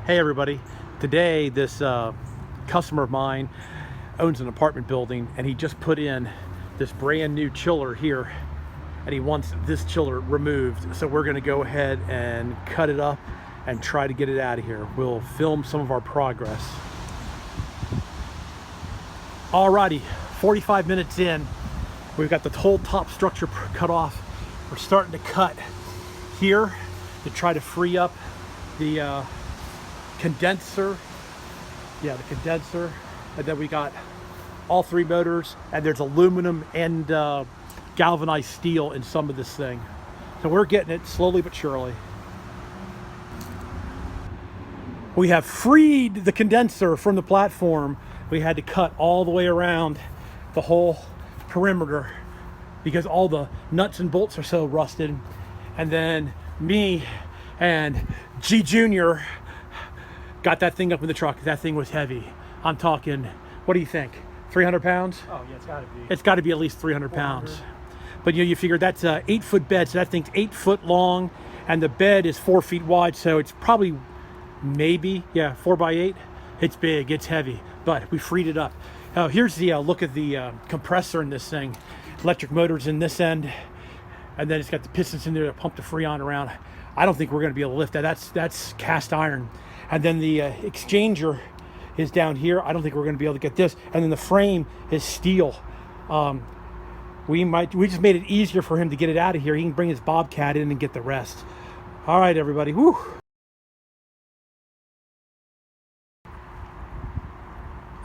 Hey everybody, today this customer of mine owns an apartment building and he just put in this brand new chiller here and he wants this chiller removed. So we're gonna go ahead and cut it up and try to get it out of here. We'll film some of our progress. Alrighty, 45 minutes in, we've got the whole top structure cut off. We're starting to cut here to try to free up the condenser, the condenser, and then we got all three motors, and there's aluminum and galvanized steel in some of this thing. So we're getting it slowly but surely. We have freed the condenser from the platform. We had to cut all the way around the whole perimeter because all the nuts and bolts are so rusted. And then me and G Junior got that thing up in the truck. That thing was heavy. I'm talking, what do you think? 300 pounds? Oh yeah, it's gotta be. It's gotta be at least 300 pounds. But you figure that's a 8-foot bed, so that thing's 8 foot long, and the bed is 4 feet wide, so it's probably, maybe, 4 by 8. It's big, it's heavy, but we freed it up. Here's the look at the compressor in this thing. Electric motors in this end, and then it's got the pistons in there to pump the Freon around. I don't think we're gonna be able to lift that. That's cast iron. And then the exchanger is down here. I don't think we're going to be able to get this. And then the frame is steel. We just made it easier for him to get it out of here. He can bring his Bobcat in and get the rest. All right, everybody. Woo.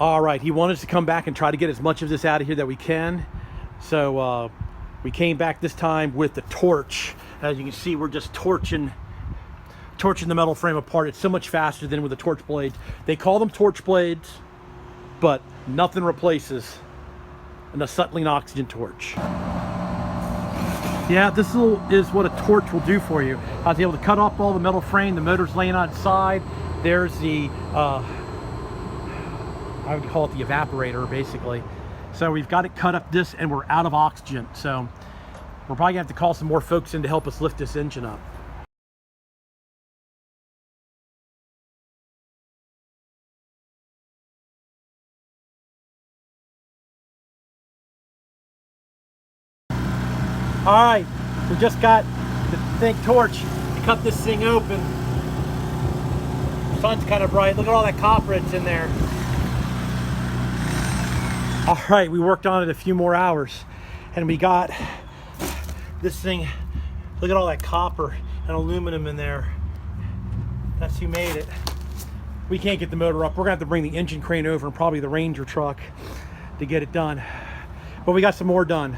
All right, he wanted us to come back and try to get as much of this out of here that we can. So we came back this time with the torch. As you can see, we're just torching the metal frame apart. It's so much faster than with the torch blades. They call them torch blades, but nothing replaces an acetylene oxygen torch. Yeah, this is what a torch will do for you. I was able to cut off all the metal frame. The motor's laying on its side. There's the, I would call it the evaporator, basically. So we've got it cut up this, and we're out of oxygen. So we're probably gonna have to call some more folks in to help us lift this engine up. All right, we just got the thing torch to cut this thing open. The sun's kind of bright. Look at all that copper that's in there. All right, we worked on it a few more hours and we got this thing. Look at all that copper and aluminum in there. That's who made it. We can't get the motor up. We're gonna have to bring the engine crane over and probably the Ranger truck to get it done. But we got some more done.